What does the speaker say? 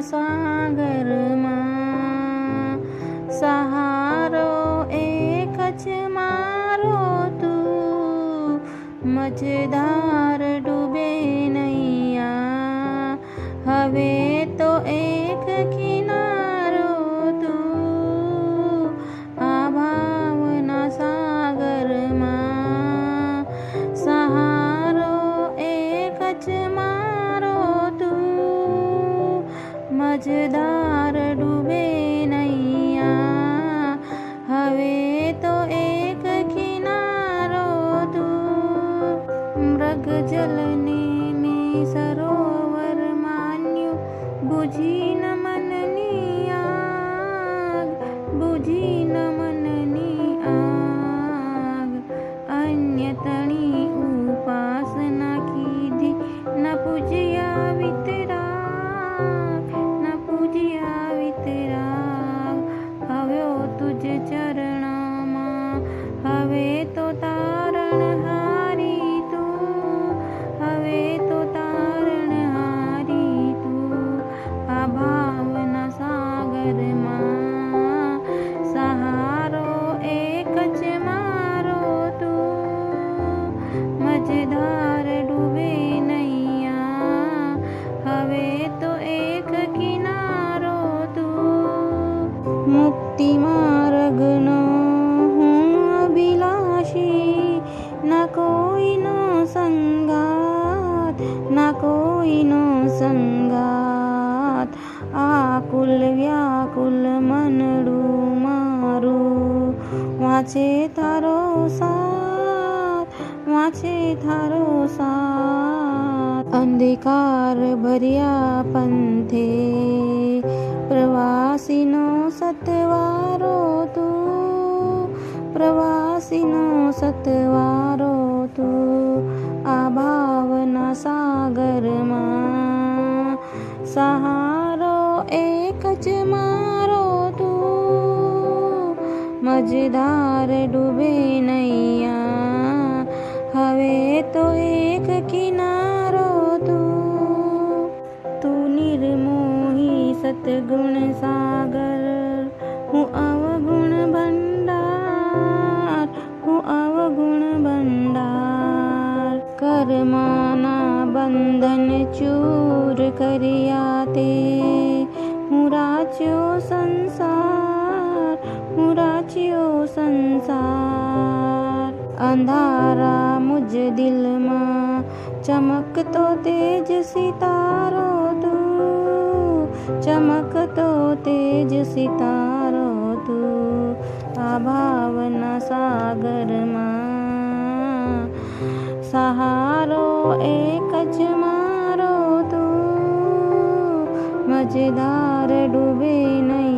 સાગરમાં સહારો એક જ મારો તું, મજધાર ડૂબે નૈયા હવે તો એક કિનારો તું, આ ભાવના સાગરમાં સહારો એક જ મારો તું, મજધાર ડૂબે નૈયા હવે તો એક કિનારો તું, મૃગજલને મેં સરોવર માન્યું, બુઝી ન મનની આગ, બુઝી ન મનની આગ, અન્ય તણી ઉપાસના કીધી, ન પૂજ્યા વિતરાગ, ન પૂજ્યા વિતરાગ, આવ્યો તુજ ચરણમાં હવે તો તારણ હારી તું, હવે તો તારણ હારી તું, આ ભાવના સાગરમાં સહારો એક જ મારો તું, મજધાર ડૂબે નૈયા હવે તો એક કિનારો તું, મુક્તિ માર્ગનો હું અભિલાષી, ન કોઈનો સંગાત, ન કોઈનો સંગાત, આકુલ વ્યાકુલ મનડું મારું વાંચે તારો સાથ, વાંચે તારો સાથ, અંધકાર ભર્યા પંથે પ્રવાસીનો સતવારો તું, પ્રવાસીનો સતવારો તું, આ ભાવના સાગરમાં સહારો એક જ મારો તું, મજધાર ડૂબે નૈયા હવે તો એક કિનારો તું, તું નિર્મોહી સતગુણ સાગર, હું અવગુણ ભંડાર, હું અવગુણ ભંડાર, કર્મના બંધન ચૂર કર્યા તે હું રાચ્યો સંસાર, હું રાચ્યો સંસાર, અંધારા મુજ દિલમાં ચમકતો તેજ સિતારો તું, ચમકતો તેજ સિતારો તું, આ ભાવના સાગરમાં સહારો એક જ મારો તું, મજધાર ડૂબે નહીં